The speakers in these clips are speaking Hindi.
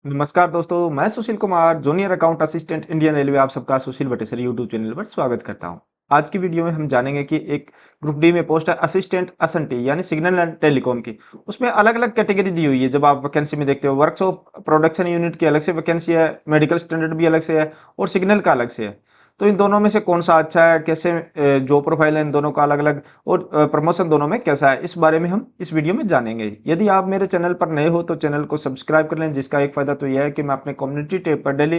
नमस्कार दोस्तों, मैं Sushil Kumar, junior account assistant Indian railway आप सबका सुशील बटेसर यूट्यूब चैनल पर स्वागत करता हूं। आज की वीडियो में हम जानेंगे कि एक ग्रुप डी में पोस्ट है असिस्टेंट एसएनटी यानी सिग्नल एंड टेलीकॉम की। उसमें अलग-अलग कैटेगरी दी हुई है। जब आप वैकेंसी में देखते हो वर्कशॉप प्रोडक्शन यूनिट की अलग से वैकेंसी है, मेडिकल स्टैंडर्ड भी अलग से है और सिग्नल का अलग से है। तो इन दोनों में से कौन सा अच्छा है, कैसे जॉब प्रोफाइल है इन दोनों का अलग-अलग और प्रमोशन दोनों में कैसा है, इस बारे में हम इस वीडियो में जानेंगे। यदि आप मेरे चैनल पर नए हो तो चैनल को सब्सक्राइब कर लें, जिसका एक फायदा तो यह है कि मैं अपने कम्युनिटी टैब पर डेली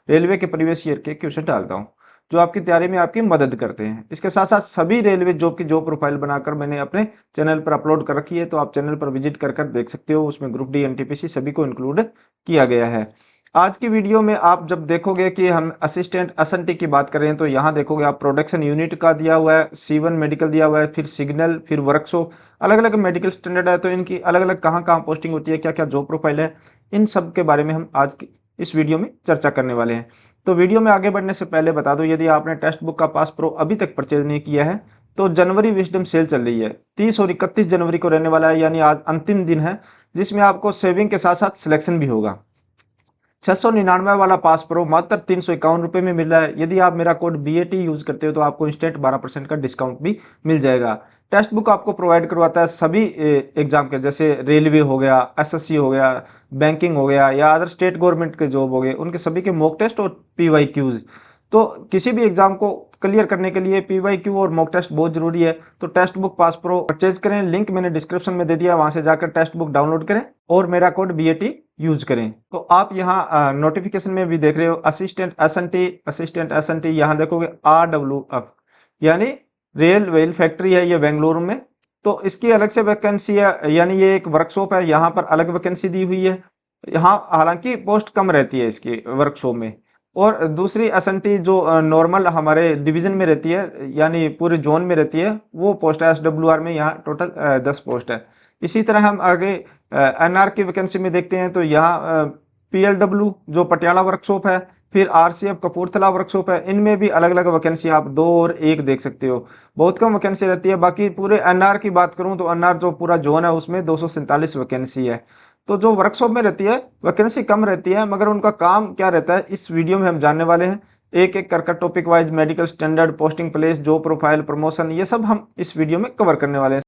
रेलवे के प्रीवियस ईयर के क्वेश्चन डालता हूं, जो आपकी तैयारी में आपकी मदद करते हैं। इसके साथ साथ सभी रेलवे जॉब की जॉब प्रोफाइल बनाकर मैंने अपने चैनल पर अपलोड कर रखी है, तो आप चैनल पर विजिट कर देख सकते हो। उसमें ग्रुप डी, एनटीपीसी सभी को इंक्लूड किया गया है। आज की वीडियो में आप जब देखोगे कि हम असिस्टेंट एसएनटी की बात करें तो यहाँ देखोगे आप प्रोडक्शन यूनिट का दिया हुआ है, C1 मेडिकल दिया हुआ है, फिर सिग्नल, फिर वर्कशॉप, अलग अलग मेडिकल स्टैंडर्ड है। तो इनकी अलग अलग कहाँ कहाँ पोस्टिंग होती है, क्या क्या जॉब प्रोफाइल है, इन सब के बारे में हम आज की इस वीडियो में चर्चा करने वाले हैं। तो वीडियो में आगे बढ़ने से पहले बता दो, यदि आपने टेक्स्ट बुक का पास प्रो अभी तक परचेज नहीं किया है तो जनवरी विजडम सेल चल रही है। 30 और 31 जनवरी को रहने वाला है, यानी आज अंतिम दिन है, जिसमें आपको सेविंग के साथ साथ सिलेक्शन भी होगा। 699 वाला पास प्रो मात्र 351 रुपये में मिल रहा है। यदि आप मेरा कोड BAT यूज करते हो तो आपको इंस्टेंट 12% का डिस्काउंट भी मिल जाएगा। टेक्स्ट बुक आपको प्रोवाइड करवाता है सभी एग्जाम के, जैसे रेलवे हो गया, SSC हो गया, बैंकिंग हो गया या अदर स्टेट गवर्नमेंट के जॉब हो गए, उनके सभी के मॉक टेस्ट और PYQs। तो किसी भी एग्जाम को क्लियर करने के लिए PYQ और मॉक टेस्ट बहुत जरूरी है। तो text book pass pro purchase करें, लिंक मैंने डिस्क्रिप्शन में दे दिया, वहां से जाकर टेक्स्ट बुक डाउनलोड करें और मेरा कोड BAT यूज करें। तो आप यहाँ नोटिफिकेशन में भी देख रहे हो असिस्टेंट एस एन टी यहाँ देखोगे RWF, यानी रेल वेल फैक्ट्री है ये बेंगलुरु में। तो इसकी अलग से वैकेंसी है, यानी ये एक वर्कशॉप है, यहाँ पर अलग वैकेंसी दी हुई है। यहाँ हालांकि पोस्ट कम रहती है इसकी वर्कशॉप में। और दूसरी एसएनटी जो नॉर्मल हमारे डिवीजन में रहती है, यानी पूरे जोन में रहती है, वो पोस्ट है SWR में। यहाँ टोटल 10 पोस्ट है। इसी तरह हम आगे NR की वैकेंसी में देखते हैं तो यहाँ PLW जो पटियाला वर्कशॉप है, फिर RCF कपूरथला वर्कशॉप है। इनमें भी अलग अलग वैकेंसी आप 2 और 1 देख सकते हो, बहुत कम वैकेंसी रहती है। बाकी पूरे NR की बात करूं तो NR जो पूरा जोन है उसमें 247 वैकेंसी है। तो जो वर्कशॉप में रहती है वैकेंसी कम रहती है, मगर उनका काम क्या रहता है इस वीडियो में हम जानने वाले हैं। एक एक कर topic wise medical standard, posting place, job profile, promotion, ये सब हम इस वीडियो में कवर करने वाले हैं।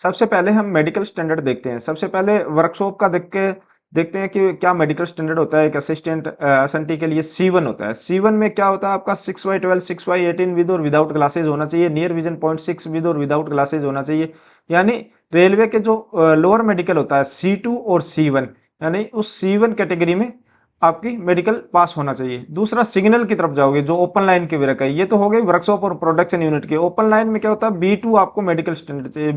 सबसे पहले हम मेडिकल स्टैंडर्ड देखते हैं। सबसे पहले वर्कशॉप का देखते हैं कि क्या मेडिकल स्टैंडर्ड होता है। एक असिस्टेंट एसएनटी के लिए C1 होता है। C1 में क्या होता है आपका 6/12, 6/18 विद और विदाउट ग्लासेज होना चाहिए। नियर विजन 0.6 विद और विदाउट ग्लासेज होना चाहिए। यानी रेलवे के जो लोअर मेडिकल होता है C2 और C1, यानी उस C1 कैटेगरी में आपकी मेडिकल पास होना चाहिए। दूसरा सिग्नल की तरफ जाओगे जो ओपन लाइन के वर्क है, ये तो हो गई वर्कशॉप और प्रोडक्शन यूनिट के। ओपन लाइन में क्या होता है B2 आपको मेडिकल स्टैंडर्ड चाहिए,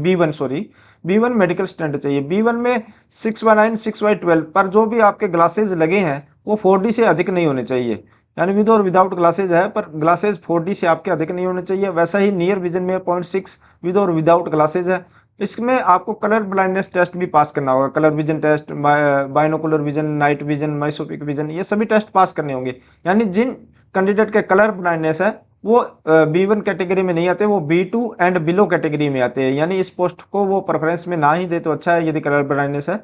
B1 मेडिकल स्टैंडर्ड चाहिए। B1 में 6/9, 6/12 पर जो भी आपके ग्लासेज लगे हैं वो 4D से अधिक नहीं होने चाहिए। यानी विद और विदाउट ग्लासेज है पर ग्लासेज 4D से आपके अधिक नहीं होने चाहिए। वैसा ही नियर विजन में 0.6 विद और विदाउट ग्लासेज है। इसमें आपको कलर ब्लाइंडनेस टेस्ट भी पास करना होगा। Colour vision test, binocular vision, night vision, mesopic vision, ये सभी टेस्ट पास करने होंगे। यानी जिन कैंडिडेट के कलर ब्लाइंडनेस है वो B1 कैटेगरी में नहीं आते, वो B2 एंड बिलो कैटेगरी में आते हैं। यानी इस पोस्ट को वो प्रेफरेंस में ना ही दे तो अच्छा है, यदि कलर ब्लाइंडनेस है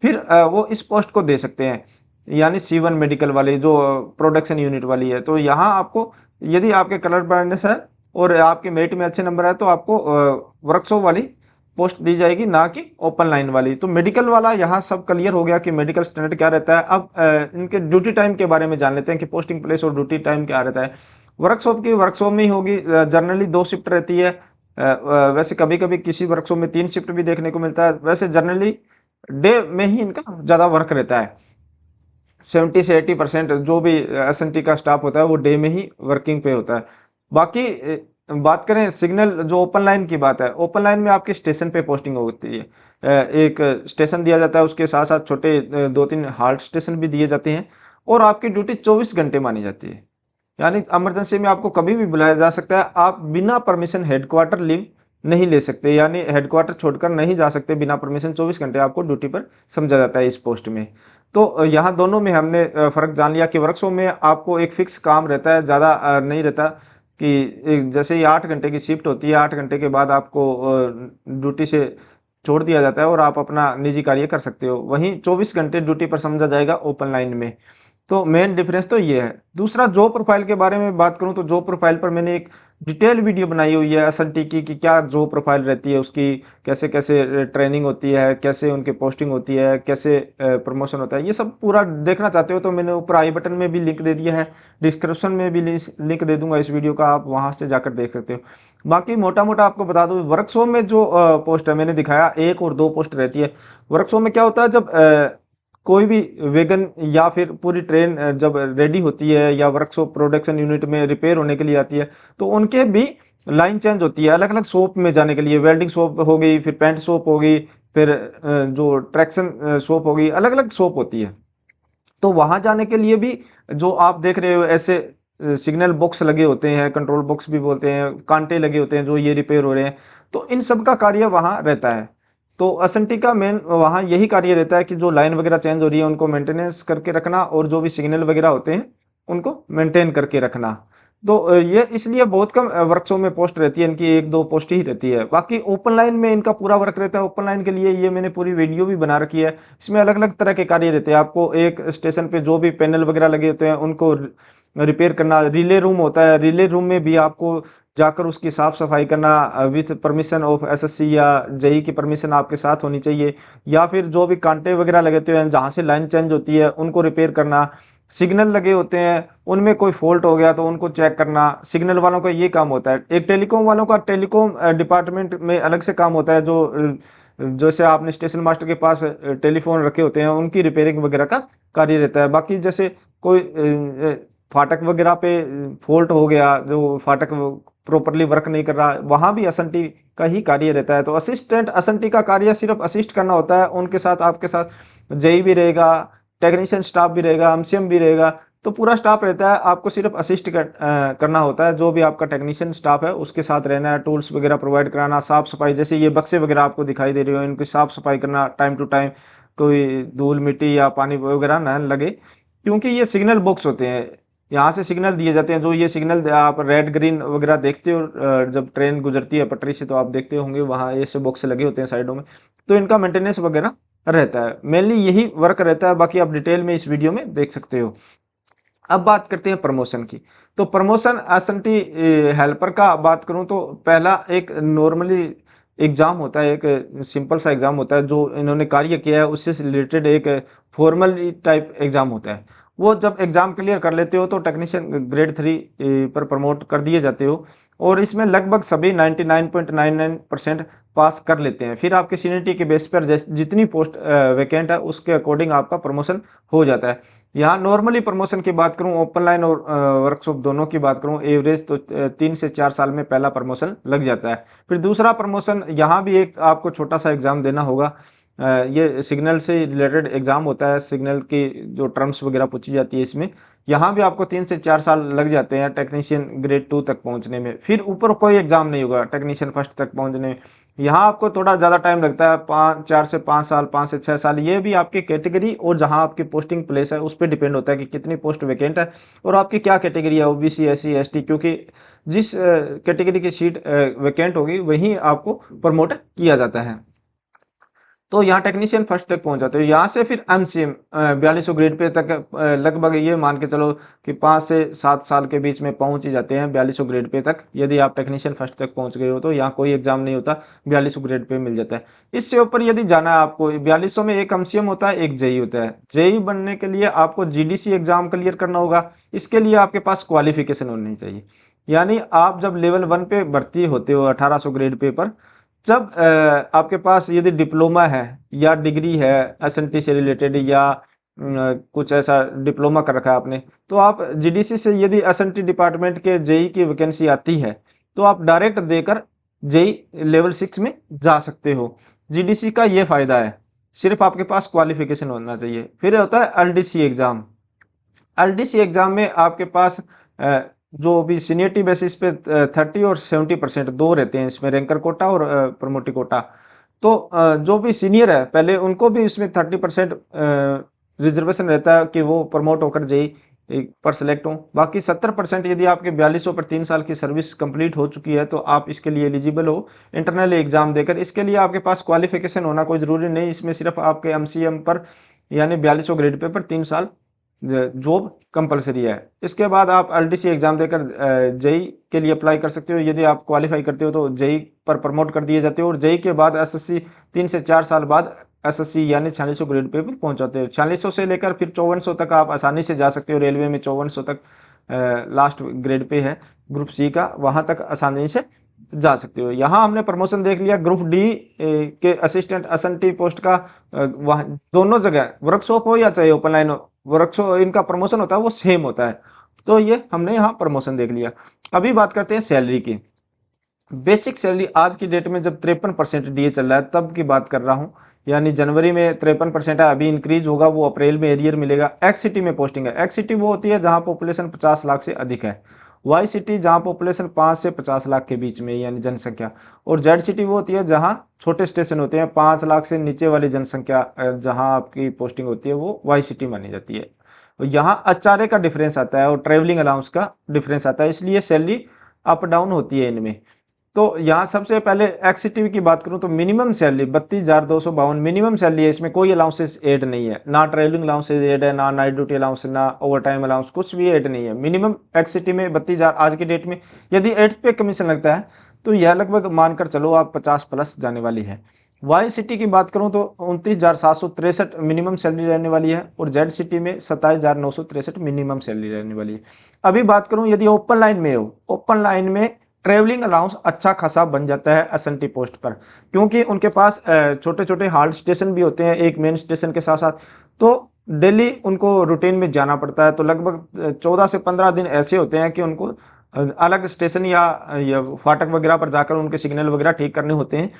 फिर वो इस पोस्ट को दे सकते हैं। यानी C1 मेडिकल वाली जो प्रोडक्शन यूनिट वाली है। तो यहाँ आपको यदि आपके कलर ब्लाइंडनेस है और आपके मेरिट में अच्छे नंबर है तो आपको वर्कशॉप वाली पोस्ट दी जाएगी, ना कि ओपन लाइन वाली। तो मेडिकल वाला यहाँ सब क्लियर हो गया कि मेडिकल स्टैंडर्ड क्या रहता है। अब इनके ड्यूटी टाइम के बारे में जान लेते हैं कि पोस्टिंग प्लेस और ड्यूटी टाइम क्या रहता है। वर्कशॉप में ही होगी। जनरली 2 शिफ्ट रहती है। वैसे कभी कभी किसी वर्कशॉप में 3 शिफ्ट भी देखने को मिलता है। वैसे जनरली डे में ही इनका ज़्यादा वर्क रहता है। 70 से 80% जो भी एसएनटी का स्टाफ होता है वो डे में ही वर्किंग पे होता है। बाकी बात करें सिग्नल जो ओपन लाइन की बात है, ओपन लाइन में आपके स्टेशन पे पोस्टिंग होती है। एक स्टेशन दिया जाता है, उसके साथ साथ छोटे 2-3 हाल्ट स्टेशन भी दिए जाते हैं और आपकी ड्यूटी 24 घंटे मानी जाती है। यानी इमरजेंसी में आपको कभी भी बुलाया जा सकता है। आप बिना परमिशन हेडक्वार्टर लीव नहीं ले सकते, यानी हेडक्वार्टर छोड़कर नहीं जा सकते बिना परमिशन। 24 घंटे आपको ड्यूटी पर समझा जाता है इस पोस्ट में। तो यहाँ दोनों में हमने फर्क जान लिया कि वर्कशॉप में आपको एक फिक्स काम रहता है, ज़्यादा नहीं रहता कि जैसे ही 8 घंटे की शिफ्ट होती है, 8 घंटे के बाद आपको ड्यूटी से छोड़ दिया जाता है और आप अपना निजी कार्य कर सकते हो। वहीं 24 घंटे ड्यूटी पर समझा जाएगा ओपन लाइन में। तो मेन डिफरेंस तो ये है। दूसरा जॉब प्रोफाइल के बारे में बात करूं तो जॉब प्रोफाइल पर मैंने एक डिटेल वीडियो बनाई हुई है एसएनटी की कि क्या जॉब प्रोफाइल रहती है उसकी, कैसे कैसे ट्रेनिंग होती है, कैसे उनकी पोस्टिंग होती है, कैसे प्रमोशन होता है। ये सब पूरा देखना चाहते हो तो मैंने ऊपर आई बटन में भी लिंक दे दिया है, डिस्क्रिप्शन में भी लिंक दे दूंगा इस वीडियो का, आप वहां से जाकर देख सकते हो। बाकी मोटा मोटा आपको बता दूं, वर्कशॉप में जो पोस्ट है मैंने दिखाया, एक और दो पोस्ट रहती है। वर्कशॉप में क्या होता है, जब कोई भी वेगन या फिर पूरी ट्रेन जब रेडी होती है या वर्कशॉप प्रोडक्शन यूनिट में रिपेयर होने के लिए आती है, तो उनके भी लाइन चेंज होती है अलग अलग शॉप में जाने के लिए। वेल्डिंग शॉप हो गई, फिर पेंट शॉप हो गई, फिर जो ट्रैक्शन शॉप हो गई, अलग अलग शॉप होती है। तो वहां जाने के लिए भी जो आप देख रहे हो ऐसे सिग्नल बॉक्स लगे होते हैं, कंट्रोल बॉक्स भी बोलते हैं, कांटे लगे होते हैं जो ये रिपेयर हो रहे हैं, तो इन सब का कार्य वहां रहता है। तो एसएनटी का मेन वहां यही कार्य रहता है कि जो लाइन वगैरह चेंज हो रही है उनको मेंटेनेंस करके रखना, और जो भी सिग्नल वगैरह होते हैं उनको मेंटेन करके रखना। तो ये इसलिए बहुत कम वर्कशॉप में पोस्ट रहती है, इनकी एक दो पोस्ट ही रहती है। बाकी ओपन लाइन में इनका पूरा वर्क रहता है। ओपन लाइन के लिए ये मैंने पूरी वीडियो भी बना रखी है, इसमें अलग अलग तरह के कार्य रहते हैं। आपको एक स्टेशन पे जो भी पैनल वगैरह लगे होते हैं उनको रिपेयर करना, रिले रूम होता है, रिले रूम में भी आपको जाकर उसकी साफ सफाई करना विथ परमिशन ऑफ एसएससी या जेई की परमिशन आपके साथ होनी चाहिए। या फिर जो भी कांटे वगैरह लगते हैं जहाँ से लाइन चेंज होती है उनको रिपेयर करना। सिग्नल लगे होते हैं उनमें कोई फॉल्ट हो गया तो उनको चेक करना, सिग्नल वालों का ये काम होता है। एक टेलीकॉम वालों का टेलीकॉम डिपार्टमेंट में अलग से काम होता है, जो जैसे आपने स्टेशन मास्टर के पास टेलीफोन रखे होते हैं उनकी रिपेयरिंग वगैरह का कार्य रहता है। बाकी जैसे कोई फाटक वगैरह पे फॉल्ट हो गया, जो फाटक प्रॉपरली वर्क नहीं कर रहा, वहां भी एसएनटी का ही कार्य रहता है। तो असिस्टेंट एसएनटी का कार्य सिर्फ असिस्ट करना होता है, उनके साथ आपके साथ जेई भी रहेगा, टेक्नीशियन स्टाफ भी रहेगा, एमसीएम भी रहेगा, तो पूरा स्टाफ रहता है। आपको सिर्फ असिस्ट करना होता है, जो भी आपका टेक्नीशियन स्टाफ है उसके साथ रहना है, टूल्स वगैरह प्रोवाइड कराना, साफ सफाई, जैसे ये बक्से वगैरह आपको दिखाई दे रहे हो इनकी साफ सफाई करना टाइम टू टाइम, कोई धूल मिट्टी या पानी वगैरह ना लगे, क्योंकि ये सिग्नल बॉक्स होते हैं, यहाँ से सिग्नल दिए जाते हैं। जो ये सिग्नल आप रेड ग्रीन वगैरह देखते हो जब ट्रेन गुजरती है पटरी से, तो आप देखते होंगे वहाँ ऐसे बॉक्स लगे होते हैं साइडों में, तो इनका मेंटेनेंस वगैरह रहता है। मेनली यही वर्क रहता है, बाकी आप डिटेल में इस वीडियो में देख सकते हो। अब बात करते हैं प्रमोशन की। तो प्रमोशन एसएनटी हेल्पर का बात करूं तो पहला एक नॉर्मली एग्जाम होता है, एक सिंपल सा एग्जाम होता है, जो इन्होंने कार्य किया है उससे रिलेटेड एक फॉर्मल टाइप एग्जाम होता है। वो जब एग्जाम क्लियर कर लेते हो तो टेक्नीशियन ग्रेड 3 पर प्रमोट कर दिए जाते हो, और इसमें लगभग सभी 99.99% पास कर लेते हैं। फिर आपके सीनियरिटी के बेस पर जितनी पोस्ट वैकेंट है उसके अकॉर्डिंग आपका प्रमोशन हो जाता है। यहाँ नॉर्मली प्रमोशन की बात करूं, ओपन लाइन और वर्कशॉप दोनों की बात करूं, एवरेज तो 3 से 4 साल में पहला प्रमोशन लग जाता है। फिर दूसरा प्रमोशन यहाँ भी एक आपको छोटा सा एग्जाम देना होगा। ये सिग्नल से रिलेटेड एग्जाम होता है, सिग्नल की जो टर्म्स वगैरह पूछी जाती है इसमें। यहाँ भी आपको 3 से 4 साल लग जाते हैं टेक्नीशियन ग्रेड 2 तक पहुंचने में। फिर ऊपर कोई एग्जाम नहीं होगा टेक्नीशियन फर्स्ट तक पहुंचने में। यहाँ आपको थोड़ा ज़्यादा टाइम लगता है, 4 से 5 साल, 5 से 6 साल। ये भी आपकी कैटेगरी और जहाँ आपकी पोस्टिंग प्लेस है उस पर डिपेंड होता है कि कितनी पोस्ट वैकेंट है और आपकी क्या कैटेगरी है, ओबीसी, एससी, एसटी, क्योंकि जिस कैटेगरी की सीट वैकेंट होगी वहीं आपको प्रमोट किया जाता है। तो यहाँ टेक्नीशियन फर्स्ट तक पहुंच जाते हो। यहाँ से फिर एमसीएम 4200 ग्रेड पे तक लगभग ये मान के चलो कि 5 से 7 साल के बीच में पहुंच ही जाते हैं 4200 ग्रेड पे तक। यदि आप टेक्नीशियन फर्स्ट तक पहुंच गए हो तो यहाँ कोई एग्जाम नहीं होता, 4200 ग्रेड पे मिल जाता है। इससे ऊपर यदि जाना है आपको, 4200 में एक एमसीएम होता है, एक जेई होता है। जेई बनने के लिए आपको जीडीसी एग्जाम क्लियर करना होगा। इसके लिए आपके पास क्वालिफिकेशन होनी चाहिए, यानी आप जब लेवल 1 पे भर्ती होते हो 1800 ग्रेड पे पर, जब आपके पास यदि डिप्लोमा है या डिग्री है एसएनटी से रिलेटेड, या कुछ ऐसा डिप्लोमा कर रखा है आपने, तो आप जीडीसी से यदि एसएनटी डिपार्टमेंट के जेई की वैकेंसी आती है तो आप डायरेक्ट देकर जेई लेवल 6 में जा सकते हो। जीडीसी का ये फायदा है, सिर्फ आपके पास क्वालिफिकेशन होना चाहिए। फिर होता है एलडीसी एग्जाम। एलडीसी एग्जाम में आपके पास जो भी सीनियरिटी बेसिस पे 30 और 70% दो रहते हैं इसमें, रैंकर कोटा और प्रमोटी कोटा। तो जो भी सीनियर है पहले उनको भी इसमें 30% रिजर्वेशन रहता है कि वो प्रमोट होकर जेई पर सिलेक्ट हूँ। बाकी 70% यदि आपके 4200 पर 3 साल की सर्विस कंप्लीट हो चुकी है तो आप इसके लिए एलिजिबल हो इंटरनल एग्जाम देकर। इसके लिए आपके पास क्वालिफिकेशन होना कोई ज़रूरी नहीं, इसमें सिर्फ आपके एमसीएम पर यानी 4200 ग्रेड पे पर 3 साल जॉब कंपलसरी है। इसके बाद आप एलडीसी एग्जाम देकर जेई के लिए अप्लाई कर सकते हो। यदि आप क्वालिफाई करते हो तो जेई पर प्रमोट कर दिए जाते हो और जेई के बाद एसएससी 3 से 4 साल बाद एसएससी यानी 4600 ग्रेड पे पहुंच जाते हो। 4600 से लेकर फिर 5400 तक आप आसानी से जा सकते हो। रेलवे में 5400 तक लास्ट ग्रेड पे है ग्रुप सी का, वहां तक आसानी से जा सकते हो। यहाँ हमने प्रमोशन देख लिया ग्रुप डी के असिस्टेंट एसएनटी पोस्ट का। वहाँ दोनों जगह वर्कशॉप हो या चाहे ओपन लाइन हो, वर्कशॉप इनका प्रमोशन होता है वो सेम होता है। तो ये हमने यहाँ प्रमोशन देख लिया। अभी बात करते हैं सैलरी की। बेसिक सैलरी आज की डेट में जब 53% डीए चल रहा है तब की बात कर रहा हूँ, यानी जनवरी में 53% है, अभी इंक्रीज होगा, वो अप्रैल में एरियर मिलेगा। एक्स सिटी में पोस्टिंग है। एक्स सिटी वो होती है जहां पॉपुलेशन 50 लाख से अधिक है। वाई सिटी जहां पॉपुलेशन 5 से 50 लाख के बीच में यानी जनसंख्या। और जेड सिटी वो होती है जहां छोटे स्टेशन होते हैं, 5 लाख से नीचे वाली जनसंख्या जहां आपकी पोस्टिंग होती है वो वाई सिटी मानी जाती है। यहाँ एचआरए का डिफरेंस आता है और ट्रेवलिंग अलाउंस का डिफरेंस आता है, इसलिए सैलरी अप डाउन होती है इनमें। तो यहाँ सबसे पहले एक्सटीवी की बात करूं तो मिनिमम सैलरी 32,252 मिनिमम सैलरी है। इसमें कोई अलाउंसेस ऐड नहीं है, ना ट्रेवलिंग अलाउंसेस ऐड है, ना नाइट ड्यूटी अलाउंस, ना ओवर टाइम अलाउंस, कुछ भी ऐड नहीं है। मिनिमम एक्सटी में 32,000 आज की डेट में। यदि 8 पे कमीशन लगता है तो यह लगभग मानकर चलो आप 50 प्लस जाने वाली है। वाई सिटी की बात करूं तो 29,763 मिनिमम सैलरी रहने वाली है और जेड सिटी में 27,963 मिनिमम सैलरी रहने वाली है। अभी बात करूं यदि ओपन लाइन में हो, ओपन लाइन में ट्रेवलिंग अलाउंस अच्छा खासा बन जाता है एसएनटी पोस्ट पर, क्योंकि उनके पास छोटे छोटे हाल्ट स्टेशन भी होते हैं एक मेन स्टेशन के साथ साथ। तो डेली उनको रूटीन में जाना पड़ता है। तो लगभग 14 से 15 दिन ऐसे होते हैं कि उनको अलग स्टेशन या फाटक वगैरह पर जाकर उनके सिग्नल वगैरह ठीक करने होते हैं।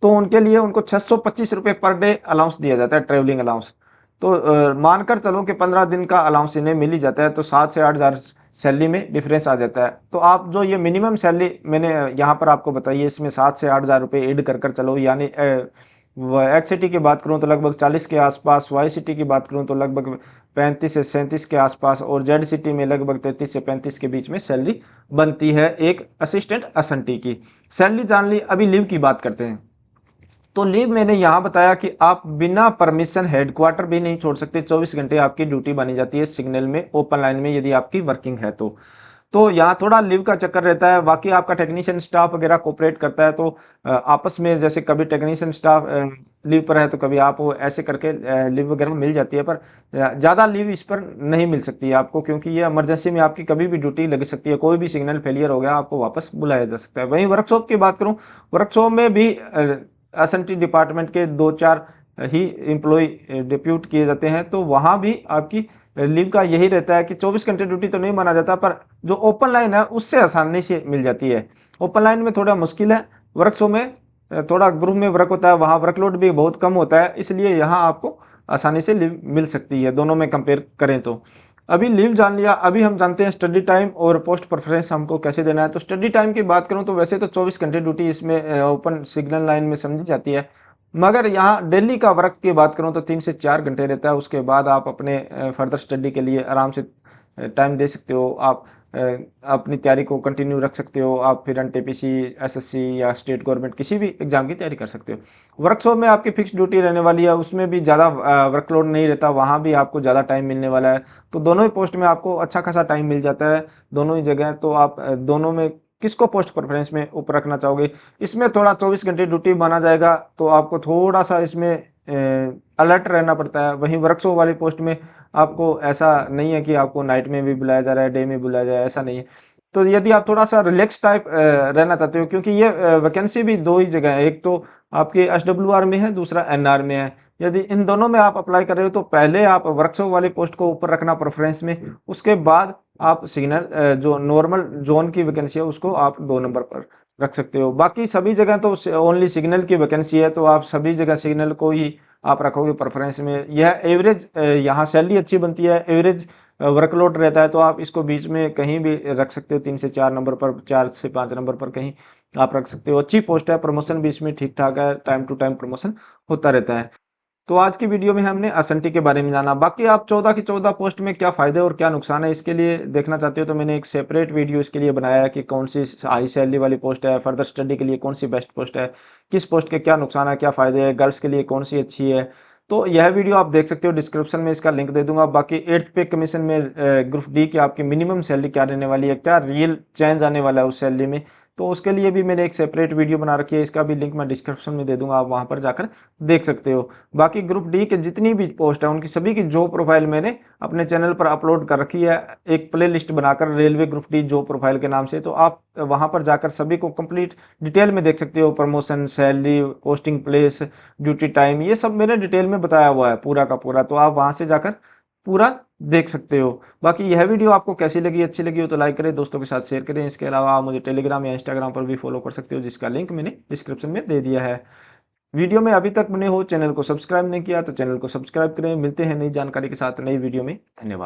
तो उनके लिए उनको 625 रुपये पर डे अलाउंस दिया जाता है, ट्रेवलिंग अलाउंस। तो मानकर चलो कि 15 दिन का अलाउंस इन्हें मिल ही जाता है, तो 7 से 8 हज़ार सैलरी में डिफरेंस आ जाता है। तो आप जो ये मिनिमम सैलरी मैंने यहाँ पर आपको बताई है, इसमें 7 से 8 हज़ार रुपये ऐड कर चलो, यानी एक्स सिटी की बात करूँ तो लगभग 40 के आसपास, वाई सिटी की बात करूँ तो लगभग 35 से 37 के आसपास, और जेड सिटी में लगभग 33 से 35 के बीच में सैलरी बनती है एक असिस्टेंट एसएनटी की। सैलरी जान ली। अभी लीव की बात करते हैं। तो लीव मैंने यहाँ बताया कि आप बिना परमिशन हेडक्वार्टर भी नहीं छोड़ सकते। 24 घंटे आपकी ड्यूटी बनी जाती है सिग्नल में, ओपन लाइन में, यदि आपकी वर्किंग है तो यहाँ थोड़ा लीव का चक्कर रहता है। बाकी आपका टेक्नीशियन स्टाफ वगैरह कोऑपरेट करता है, तो आपस में जैसे कभी टेक्नीशियन स्टाफ लीव पर है तो कभी आप वो ऐसे करके लीव वगैरह मिल जाती है। पर ज़्यादा लीव इस पर नहीं मिल सकती है आपको, क्योंकि ये इमरजेंसी में आपकी कभी भी ड्यूटी लग सकती है। कोई भी सिग्नल फेलियर हो गया आपको वापस बुलाया जा सकता है। वहीं वर्कशॉप की बात करूँ, वर्कशॉप में भी एसएनटी डिपार्टमेंट के 2-4 ही एम्प्लॉय डिप्यूट किए जाते हैं। तो वहाँ भी आपकी लीव का यही रहता है कि 24 घंटे ड्यूटी तो नहीं माना जाता, पर जो ओपन लाइन है उससे आसानी से मिल जाती है। ओपन लाइन में थोड़ा मुश्किल है, वर्कशॉप में थोड़ा ग्रुप में वर्क होता है, वहाँ वर्कलोड भी बहुत कम होता है, इसलिए यहाँ आपको आसानी से लीव मिल सकती है दोनों में कंपेयर करें तो। अभी लीव जान लिया। अभी हम जानते हैं स्टडी टाइम और पोस्ट प्रेफरेंस हमको कैसे देना है। तो स्टडी टाइम की बात करूं तो वैसे तो 24 घंटे ड्यूटी इसमें ओपन सिग्नल लाइन में समझी जाती है, मगर यहाँ दिल्ली का वर्क की बात करूं तो 3 से 4 घंटे रहता है। उसके बाद आप अपने फर्दर स्टडी के लिए आराम से टाइम दे सकते हो। आप अपनी तैयारी को कंटिन्यू रख सकते हो। आप फिर एनटीपीसी, एसएससी या स्टेट गवर्नमेंट किसी भी एग्जाम की तैयारी कर सकते हो। वर्कशॉप में आपकी फिक्स ड्यूटी रहने वाली है, उसमें भी ज़्यादा वर्कलोड नहीं रहता, वहाँ भी आपको ज़्यादा टाइम मिलने वाला है। तो दोनों ही पोस्ट में आपको अच्छा खासा टाइम मिल जाता है, दोनों ही जगह। तो आप दोनों में किसको पोस्ट प्रेफरेंस में ऊपर रखना चाहोगे? इसमें थोड़ा 24 घंटे ड्यूटी माना जाएगा, तो आपको थोड़ा सा इसमें अलर्ट रहना पड़ता है। वहीं वर्कशॉप वाली पोस्ट में आपको ऐसा नहीं है कि आपको नाइट में भी बुलाया जा रहा है, डे में बुलाया जाए, ऐसा नहीं है। तो यदि आप थोड़ा सा रिलैक्स टाइप रहना चाहते हो, क्योंकि ये वैकेंसी भी दो ही जगह है, एक तो आपके एसडब्ल्यूआर में है, दूसरा एनआर में है। यदि इन दोनों में आप अप्लाई कर रहे हो तो पहले आप वर्कशॉप वाली पोस्ट को ऊपर रखना प्रेफरेंस में, उसके बाद आप सिग्नल जो नॉर्मल जोन की वैकेंसी है उसको आप 2 नंबर पर रख सकते हो। बाकी सभी जगह तो ओनली सिग्नल की वैकेंसी है, तो आप सभी जगह सिग्नल को ही आप रखोगे प्रेफरेंस में। यह एवरेज यहाँ सैलरी अच्छी बनती है, एवरेज वर्कलोड रहता है, तो आप इसको बीच में कहीं भी रख सकते हो। 3 से 4 नंबर पर, 4 से 5 नंबर पर कहीं आप रख सकते हो। अच्छी पोस्ट है, प्रमोशन भी इसमें ठीक ठाक है, टाइम टू टाइम प्रमोशन होता रहता है। तो आज की वीडियो में हमने एस&टी के बारे में जाना। बाकी आप 14 की 14 पोस्ट में क्या फ़ायदे और क्या नुकसान है इसके लिए देखना चाहते हो तो मैंने एक सेपरेट वीडियो इसके लिए बनाया है कि कौन सी हाई सैलरी वाली पोस्ट है, फर्दर स्टडी के लिए कौन सी बेस्ट पोस्ट है, किस पोस्ट के क्या नुकसान है, क्या फ़ायदे हैं, गर्ल्स के लिए कौन सी अच्छी है। तो यह वीडियो आप देख सकते हो, डिस्क्रिप्शन में इसका लिंक दे दूंगा। बाकी 8th पे कमीशन में ग्रुप डी की आपकी मिनिमम सैलरी क्या रहने वाली है, क्या रियल चेंज आने वाला है उस सैलरी में, तो उसके लिए भी मैंने एक सेपरेट वीडियो बना रखी है। इसका भी लिंक मैं डिस्क्रिप्शन में दे दूंगा, आप वहां पर जाकर देख सकते हो। बाकी ग्रुप डी के जितनी भी पोस्ट है उनकी सभी की जॉब प्रोफाइल मैंने अपने चैनल पर अपलोड कर रखी है, एक प्ले लिस्ट बनाकर railway group D job profile के नाम से। तो आप वहां पर जाकर सभी को कंप्लीट डिटेल में देख सकते हो, promotion, salary, posting place, duty time, ये सब मैंने डिटेल में बताया हुआ है पूरा का पूरा। तो आप वहां से जाकर पूरा देख सकते हो। बाकी यह वीडियो आपको कैसी लगी, अच्छी लगी हो तो लाइक करें, दोस्तों के साथ शेयर करें। इसके अलावा आप मुझे टेलीग्राम या इंस्टाग्राम पर भी फॉलो कर सकते हो, जिसका लिंक मैंने डिस्क्रिप्शन में दे दिया है। वीडियो में अभी तक बने हो, चैनल को सब्सक्राइब नहीं किया तो चैनल को सब्सक्राइब करें। मिलते हैं नई जानकारी के साथ नई वीडियो में। धन्यवाद।